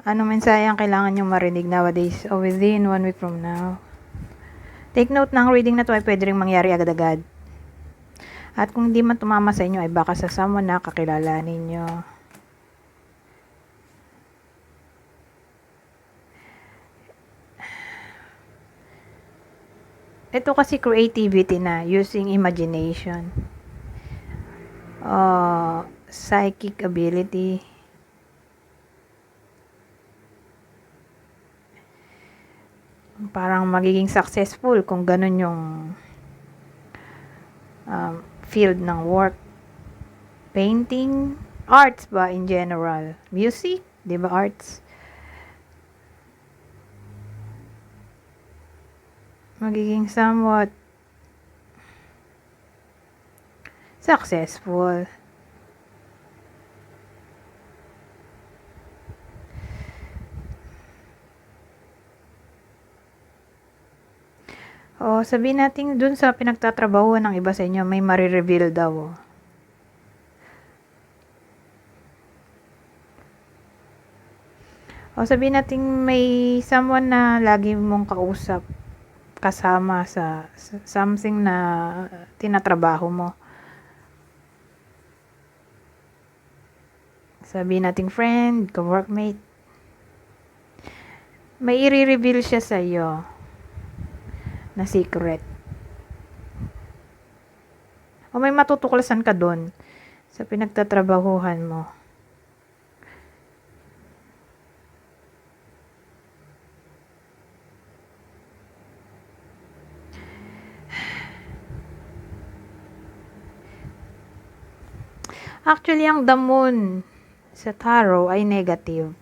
Anong mensahe ang kailangan nyo marinig nowadays o within 1 week from now? Take note na ang reading na to ay pwede rin mangyari agad-agad. At kung hindi man tumama sa inyo ay baka sa someone na kakilala ninyo. Ito kasi creativity na, using imagination. Psychic ability. Parang magiging successful kung ganun yung field ng work. Painting, arts ba in general? Music, di ba arts? Magiging somewhat successful. O, sabihin natin dun sa pinagtatrabahuan ng iba sa inyo, may marireveal daw. O, sabihin natin may someone na lagi mong kausap, kasama sa something na tinatrabaho mo. Sabihin natin friend, co-workmate. May i-reveal siya sa iyo na secret. O may matutuklasan ka doon sa pinagtatrabahuhan mo. Actually, ang the moon sa tarot ay negative.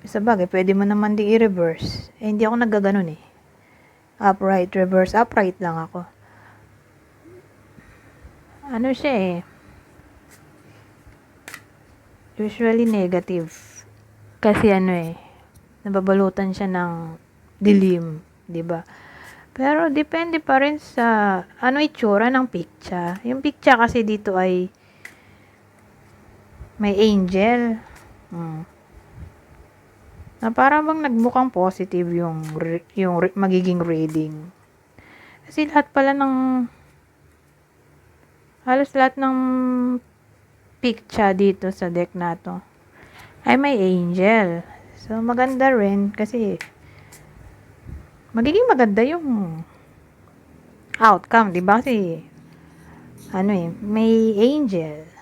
Sabagay, pwede mo naman di i-reverse. Hindi ako nagaganon eh. Upright, reverse, upright lang ako. Ano siya eh. Usually negative. Kasi nababalutan siya ng dilim, 'di ba? Pero depende pa rin sa itsura ng picture. Yung picture kasi dito ay may angel. Na parang bang nagmukhang positive yung magiging reading. Kasi halos lahat ng picture dito sa deck na to ay may angel. So, maganda rin kasi magiging maganda yung outcome, di ba? Kasi may angel.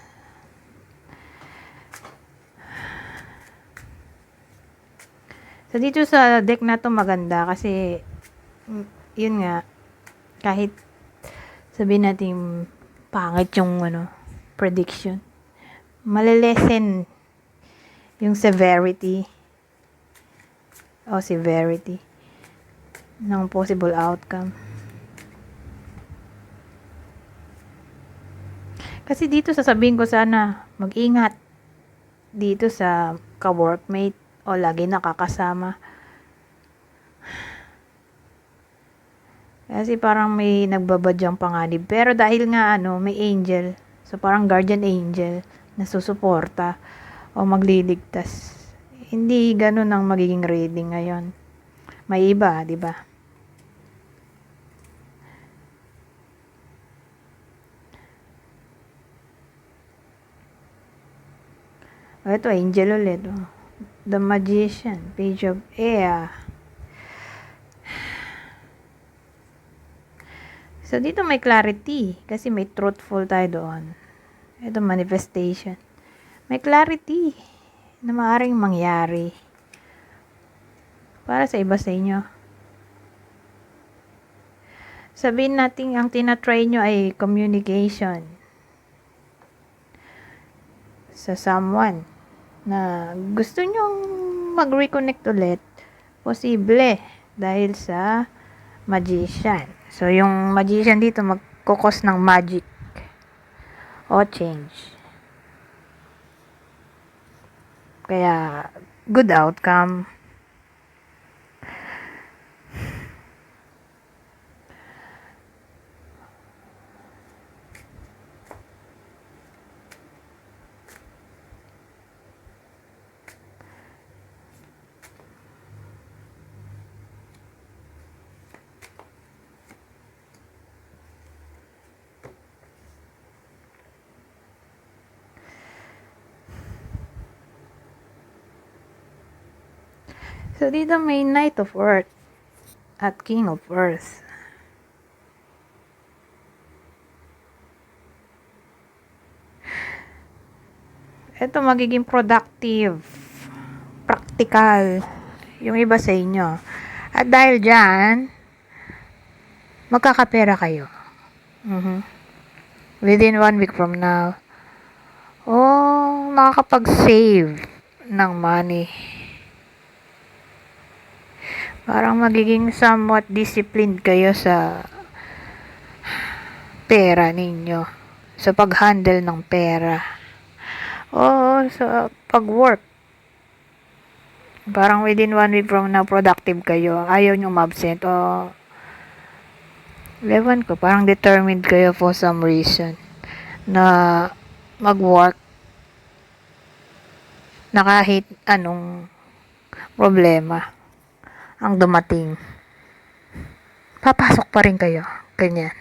So, dito sa deck na to maganda kasi yun nga, kahit sabihin natin pangit yung prediction, malilesen yung severity ng possible outcome. Kasi dito sasabihin ko sana mag-ingat dito sa ka-workmate o lagi nakakasama. Kasi parang may nagbabadyang panganib. Pero dahil nga may angel, so parang guardian angel na susuporta o magliligtas. Hindi ganun ang magiging reading ngayon. May iba, di ba? Ito, angel ulit. The Magician, Page of Air. So, dito may clarity. Kasi may truthful tayo doon. Ito, manifestation. May clarity na maaaring mangyari para sa iba sa inyo. Sabihin natin, ang tinatry nyo ay communication sa someone na gusto nyong mag-reconnect ulit. Posible dahil sa magician. So, yung magician dito magkukos ng magic o change. Kaya, good outcome. So, dito may Knight of Earth at King of Earth. Ito magiging productive, practical, yung iba sa inyo. At dahil dyan, magkakapera kayo. Within 1 week from now. Oh, makakapag-save ng money. Parang magiging somewhat disciplined kayo sa pera ninyo. Sa pag-handle ng pera. Oo, sa pag-work. Parang within 1 week from now, productive kayo. Ayaw nyo ma-absent. O, ewan ko, parang determined kayo for some reason na mag-work na kahit anong problema ang dumating. Papasok pa rin kayo. Ganyan.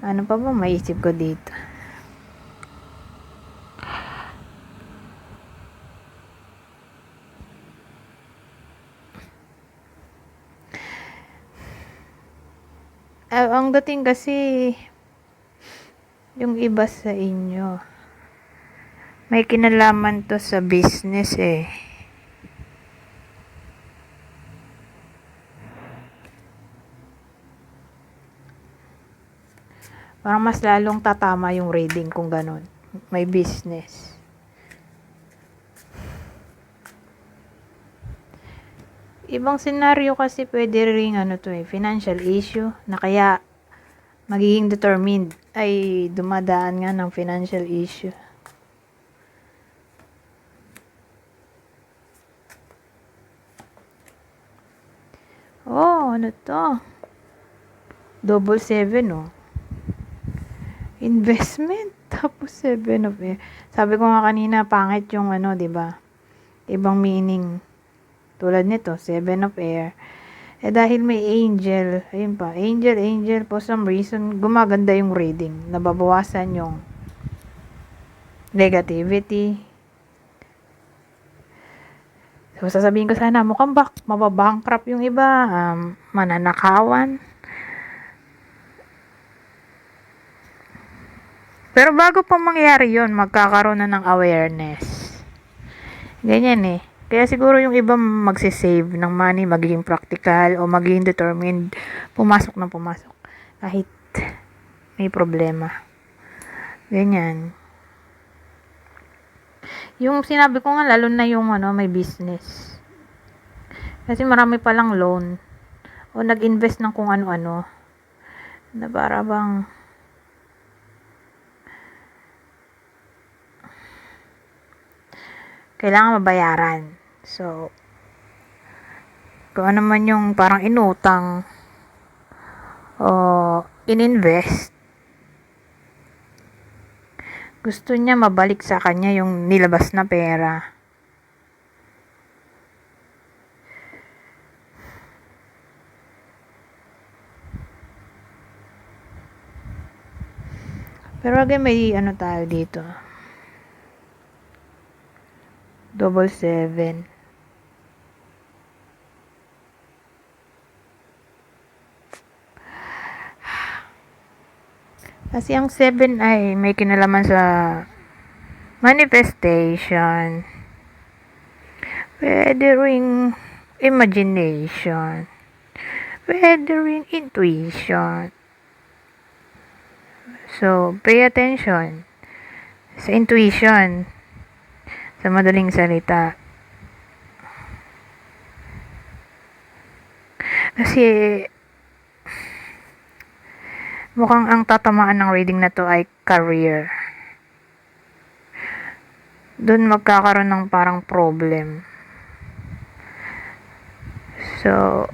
Ano pa ba maisip ko dito? Ang dating kasi yung iba sa inyo may kinalaman to sa business eh. Parang mas lalong tatama yung reading kung ganun. May business. Ibang senaryo kasi pwede ring financial issue na kaya magiging determined ay dumadaan nga ng financial issue. Oh, ano to? Double 7, oh. Investment. Tapos 7 of Air. Sabi ko nga kanina, pangit yung diba? Ibang meaning. Tulad nito, 7 of Air. Dahil may angel, ayun pa, angel, for some reason, gumaganda yung reading. Nababawasan yung negativity. So, sasabihin ko sana, mukhang mababankrupt yung iba, mananakawan. Pero bago pa mangyari yun, magkakaroon na ng awareness. Ganyan eh. Kaya siguro yung iba magsisave ng money, magiging practical, o magiging determined, pumasok. Kahit may problema. Ganyan. Yung sinabi ko nga, lalo na yung may business. Kasi marami palang loan, o nag-invest ng kung ano-ano, na para bang kailangan mabayaran. So, kung ano man yung parang inutang o ininvest, gusto niya mabalik sa kanya yung nilabas na pera. Pero again, may tayo dito. Double 7. Kasi ang 7 ay may kinalaman sa manifestation. Pwede ring imagination. Pwede ring intuition. So, pay attention sa intuition. Sa madaling salita. Kasi mukhang ang tatamaan ng reading na to ay career. Doon magkakaroon ng parang problem. So,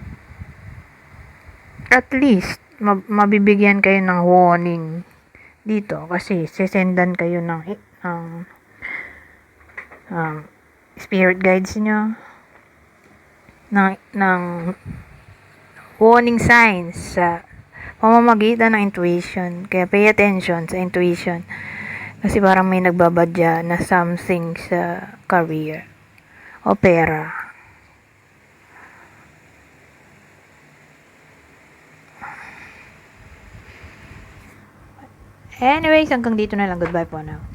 at least, mabibigyan kayo ng warning dito kasi sesendan kayo ng spirit guides nyo, ng warning signs sa pamamagitan ng intuition. Kaya pay attention sa intuition. Kasi parang may nagbabadya na something sa career o pera. Anyways, hanggang dito na lang. Goodbye po now.